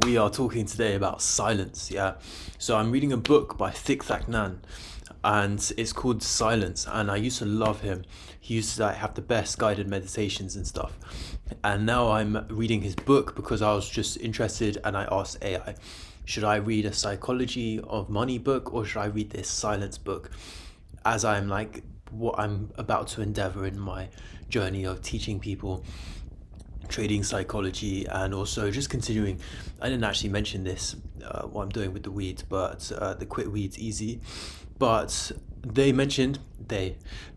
We are talking today about silence, yeah. So I'm reading a book by Thich Thach Nhat, and it's called Silence. And I used to love him. He used to have the best guided meditations and stuff. And now I'm reading his book because I was just interested, and I asked AI, should I read a psychology of money book or should I read this silence book? As I'm like what I'm about to endeavor in my journey of teaching people trading psychology, and also just continuing. I didn't actually mention this, what I'm doing with the weeds, but the quit weeds easy. But they mentioned the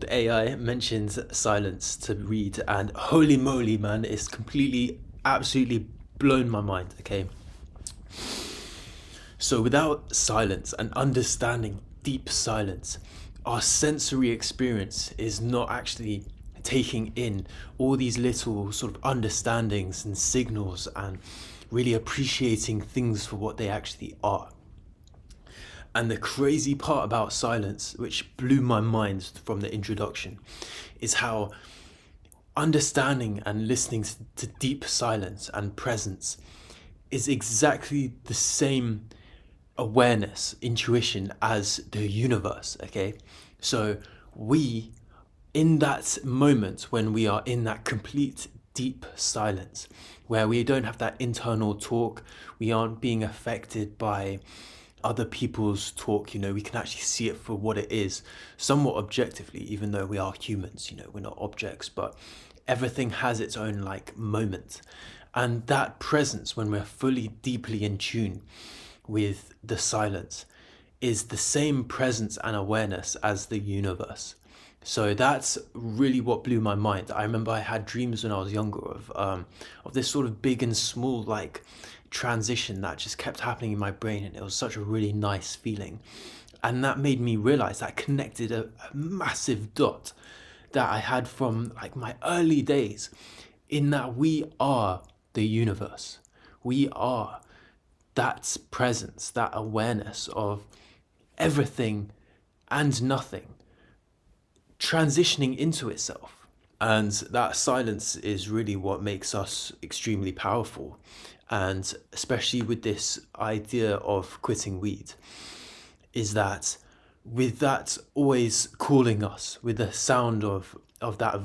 AI mentions silence to read, and holy moly, man, it's completely, absolutely blown my mind. Okay, so without silence and understanding deep silence, our sensory experience is not actually taking in all these little sort of understandings and signals and really appreciating things for what they actually are. And the crazy part about silence, which blew my mind from the introduction, is how understanding and listening to deep silence and presence is exactly the same awareness, intuition as the universe. Okay, so we, in that moment when we are in that complete deep silence, where we don't have that internal talk, we aren't being affected by other people's talk, we can actually see it for what it is, somewhat objectively, even though we are humans, we're not objects, but everything has its own like moment. And that presence, when we're fully deeply in tune with the silence, is the same presence and awareness as the universe. So that's really what blew my mind. I remember I had dreams when I was younger of this sort of big and small like transition that just kept happening in my brain, and it was such a really nice feeling. And that made me realize that connected a massive dot that I had from like my early days, in that we are the universe. We are that presence, that awareness of everything and nothing transitioning into itself. And that silence is really what makes us extremely powerful. And especially with this idea of quitting weed, is that with that always calling us, with the sound of that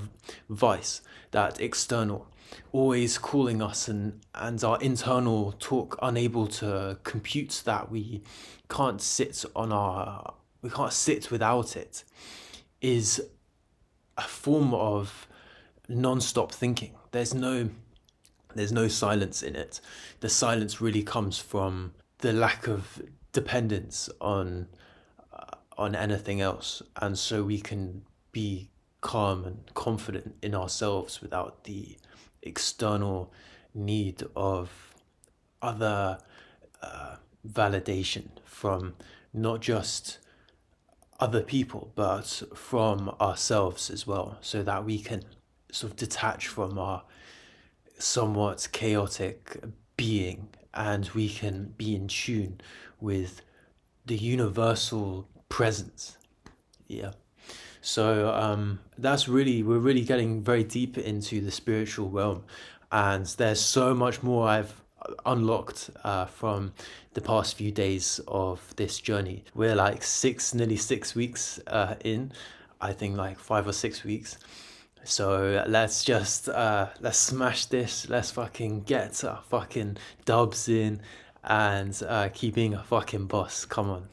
vice, that external, always calling us, and our internal talk unable to compute that can't sit on our we can't sit without it, is a form of non-stop thinking. There's no silence in it. The silence really comes from the lack of dependence on anything else, and so we can be calm and confident in ourselves without the external need of other validation from not just other people but from ourselves as well, so that we can sort of detach from our somewhat chaotic being, and we can be in tune with the universal presence. Yeah. So we're really getting very deep into the spiritual realm, and there's so much more I've unlocked from the past few days of this journey. We're like nearly 6 weeks in, I think like 5 or 6 weeks. So let's smash this. Let's fucking get our fucking dubs in, and keep being a fucking boss. Come on.